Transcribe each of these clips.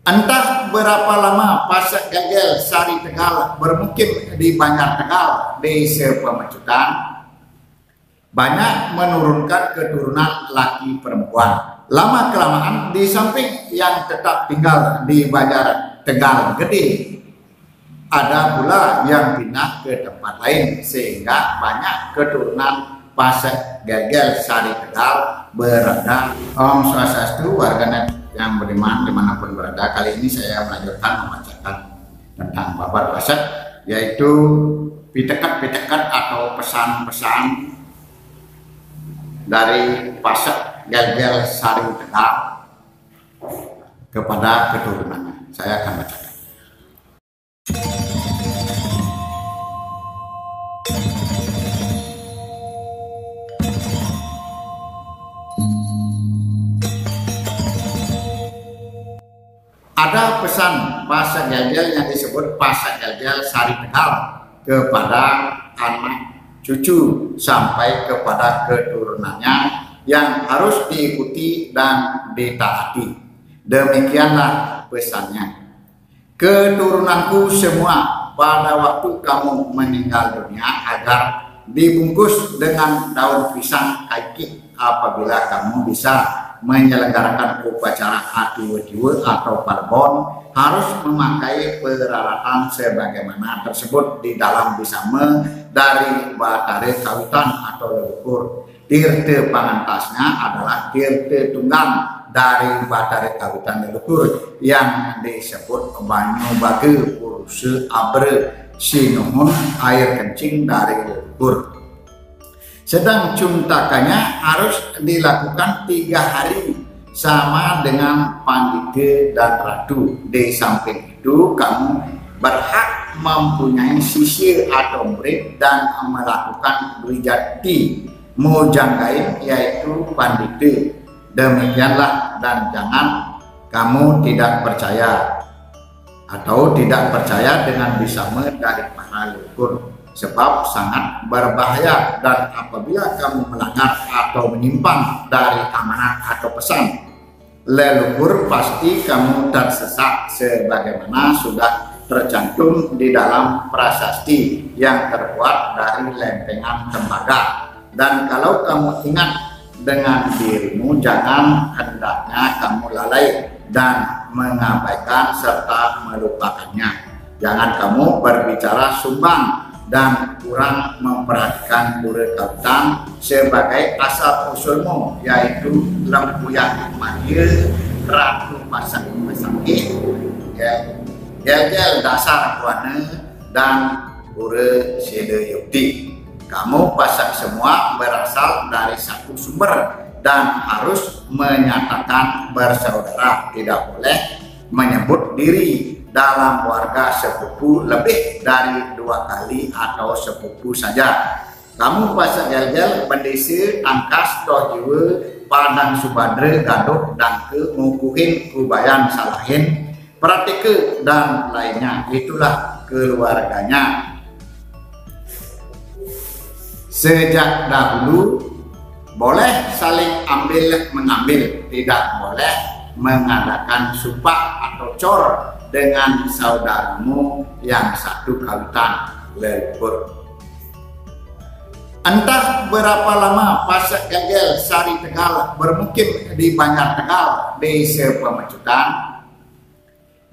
Entah berapa lama Pasek Gelgel Sari Tegal bermukim di Banjar Tegal, Desa Pemecutan, banyak menurunkan keturunan laki perempuan. Lama kelamaan di samping yang tetap tinggal di Banjar Tegal Gede, ada pula yang pindah ke tempat lain sehingga banyak keturunan Pasek Gelgel Sari Tegal berada. Om Swastiastu, warganet yang beriman dimanapun berada. Kali ini saya melanjutkan membacakan tentang babat Pasek, yaitu pitekat-pitekat atau pesan-pesan dari Pasek Gelgel Sari Tegal kepada keturunannya. Saya akan bacakan. Ada pesan Pasek Gelgel yang disebut Pasek Gelgel Sari Tegal kepada anak cucu sampai kepada keturunannya yang harus diikuti dan ditaati. Demikianlah pesannya. Keturunanku semua, pada waktu kamu meninggal dunia agar dibungkus dengan daun pisang kaiki apabila kamu bisa menyelenggarakan upacara atiwe-tiwe atau parbon, harus memakai peralatan sebagaimana tersebut di dalam bisame dari batare kawitan atau leluhur. Tirte pangantasnya adalah tirte tunggang dari batare kawitan leluhur yang disebut banyu bage puruse abre sinuhun air kencing dari leluhur. Sedang cuntakannya harus dilakukan 3 hari sama dengan pandite dan ratu. Di samping itu kamu berhak mempunyai sisir atau murid dan melakukan wijati mujanggain yaitu pandite. Demikianlah, dan jangan kamu tidak percaya atau tidak percaya dengan bisame dari para leluhur, sebab sangat berbahaya, dan apabila kamu melanggar atau menyimpang dari amanat atau pesan leluhur pasti kamu tersesat sebagaimana sudah tercantum di dalam prasasti yang terbuat dari lempengan tembaga. Dan kalau kamu ingat dengan dirimu, jangan hendaknya kamu lalai dan mengabaikan serta melupakannya. Jangan kamu berbicara sumbang dan kurang memperhatikan pura kawitan sebagai asal usulmu, yaitu lempuyang mahir ratu pasang mesaki gelgel dasar kuana dan pura sida yukti. Kamu pasang semua berasal dari satu sumber dan harus menyatakan bersaudara, tidak boleh menyebut diri dalam warga sepupu lebih dari 2 kali atau sepupu saja. Kamu Pasek Gelgel pendisi angkas toh jiwa padang subadre gaduh dan ke ngukuhin kubayan salahin pratike dan lainnya. Itulah keluarganya. Sejak dahulu boleh saling ambil mengambil, tidak boleh mengadakan sumpah atau cor dengan saudaramu yang satu kawitan leluhur. Entah berapa lama Pasek Gelgel Sari Tegal bermukim di Banjar Tegal, Desa Pemecutan,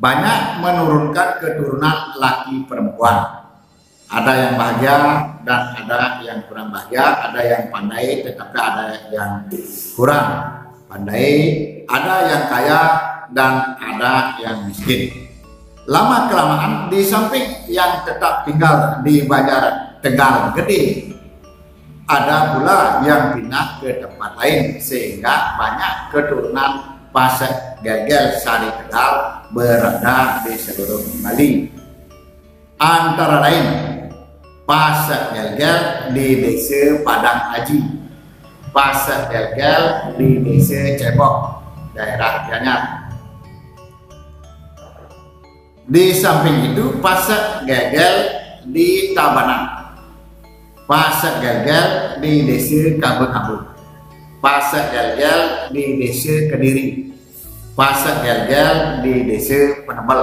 banyak menurunkan keturunan laki perempuan. Ada yang bahagia dan ada yang kurang bahagia, ada yang pandai tetapi ada yang kurang pandai, ada yang kaya dan ada yang miskin. Lama kelamaan di samping yang tetap tinggal di Banjar Tegal Gede, ada pula yang pindah ke tempat lain sehingga banyak keturunan Pasek Gelgel Sari Tegal berada di seluruh Bali. Antara lain Pasek Gelgel di Desa Padang Aji, Pasek Gelgel di Desa Cebok, daerah Gianyar. Di samping itu Pasek Gelgel di Tabanan, Pasek Gelgel di Desa Kabeh-Kabeh, Pasek Gelgel di Desa Kediri, Pasar Gel-Gel di Desa Penebel,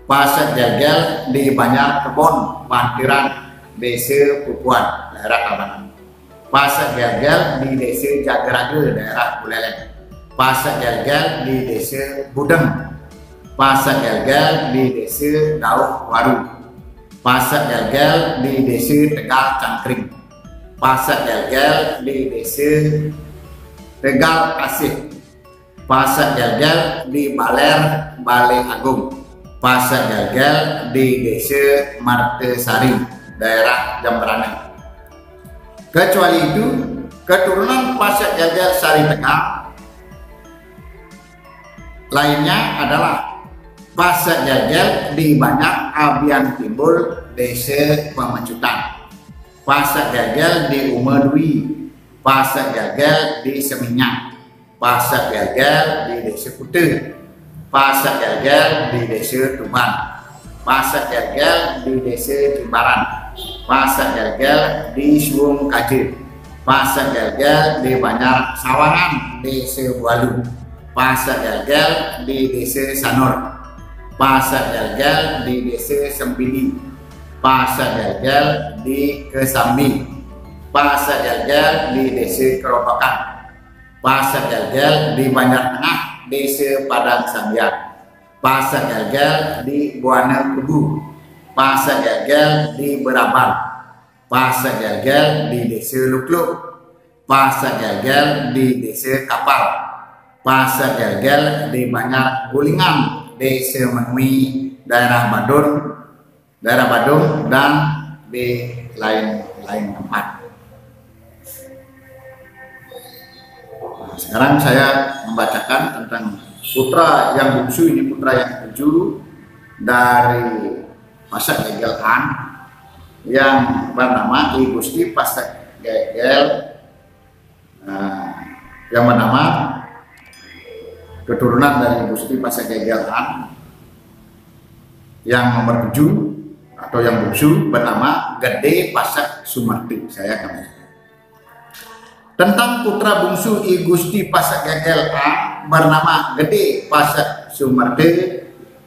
Pasar Gel-Gel di Banjar Kebon, Pantiran, Desa Pupuan, daerah Tabanan. Pasar Gel-Gel di Desa Jagerage, daerah Buleleng. Pasar Gel-Gel di Desa Budeng. Pasar Gel-Gel di Desa Dauh Waru. Pasar Gel-Gel di Desa Tegal Cangkring. Pasar Gel-Gel di Desa Tegal Asih. Pasar Gel-Gel di Baler, Balai Agung. Pasar Gel-Gel di Desa Martesari, daerah Jemberana. Kecuali itu, keturunan Pasar Gel-Gel Sari Tegal lainnya adalah Pasar Gel-Gel di Banyak Abian Timbul, Desa Pemecutan. Pasar Gel-Gel di Umedwi. Pasar Gel-Gel di Seminyak. Pasar Gel-Gel di Desa Kute. Pasar Gel-Gel di Desa Tuban. Pasar Gel-Gel di Desa Jimbaran. Pasar Gel-Gel di Suwung Kaje. Pasar Gel-Gel di Banjar Sawangan, Desa Walu. Pasar Gel-Gel di Desa Sanur. Pasar Gel-Gel di Desa Sempili. Pasar Gel-Gel di Kesambi. Pasar Gel-Gel di Desa Kerobakan. Pasar Gel-Gel di Banjar Tengah, Desa Padang Sambian. Pasar Gel-Gel di Buana Kubu. Pasar Gel-Gel di Beraban. Pasar Gel-Gel di Desa Lukluk. Pasar Gel-Gel di Desa Kapal. Pasar Gel-Gel di Banjar Gulingan, Desa Menui, daerah Badung dan di lain tempat. Sekarang saya membacakan tentang putra yang bungsu, ini putra yang ke-7 dari Pasar Gel-Gelan yang bernama I Gusti Pasar Gel, yang bernama keturunan dari Gusti Pasar Gel-Gelan yang nomor 7 atau yang bungsu bernama Gede Pasar Sumarti. Saya akan tentang putra bungsu I Gusti Pasar Gel-Gelan bernama Gede Pasar Sumarti,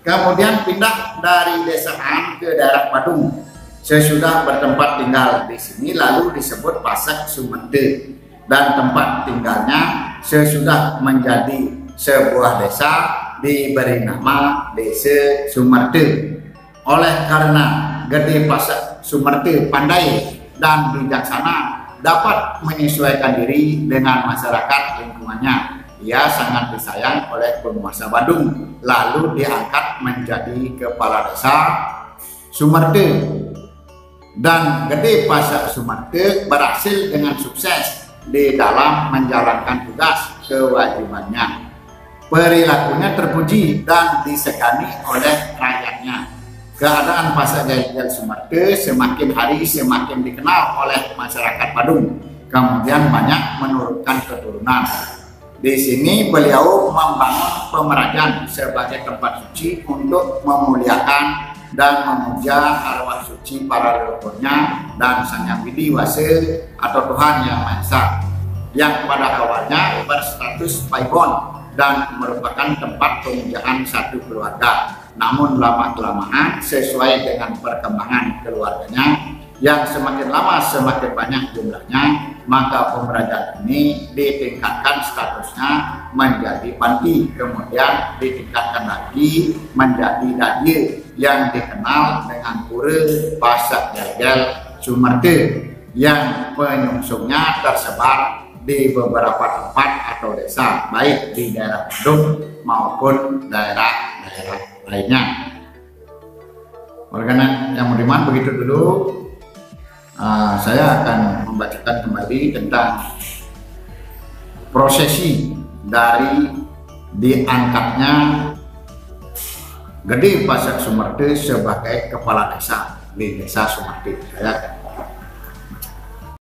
kemudian pindah dari desaan ke daerah Badung. Sesudah bertempat tinggal di sini lalu disebut Pasar Sumarti, dan tempat tinggalnya sesudah menjadi sebuah desa diberi nama Desa Sumarti. Oleh karena Gede Pasar Sumarti pandai dan bijaksana, dapat menyesuaikan diri dengan masyarakat lingkungannya. Ia sangat disayang oleh penguasa Badung, lalu diangkat menjadi kepala desa Sumarti. Dan Gede Pasar Sumarti berhasil dengan sukses di dalam menjalankan tugas kewajibannya. Perilakunya terpuji dan disegani oleh rakyatnya. Keadaan Pasar Gel-Gel Sumarti semakin hari semakin dikenal oleh masyarakat Badung, kemudian banyak menurunkan keturunan. Di sini beliau membangun pemerajan sebagai tempat suci untuk memuliakan dan memuja arwah suci para leluhurnya dan Sang Hyang Widi Wase atau Tuhan Yang Maha Esa, yang pada awalnya berstatus paibon dan merupakan tempat pemujaan satu keluarga. Namun lama-kelamaan sesuai dengan perkembangan keluarganya yang semakin lama semakin banyak jumlahnya, maka pemerajan ini ditingkatkan statusnya menjadi panti, kemudian ditingkatkan lagi menjadi dadye yang dikenal dengan Pura Pasar Gel-Gel Sumarti, yang penyungsungnya tersebar di beberapa tempat atau desa, baik di daerah Badung maupun daerah-daerah lainnya. Warganet yang beriman, begitu dulu saya akan membacakan kembali tentang prosesi dari diangkatnya Gede Pasar Sumarti sebagai kepala desa di Desa Sumarti. Saya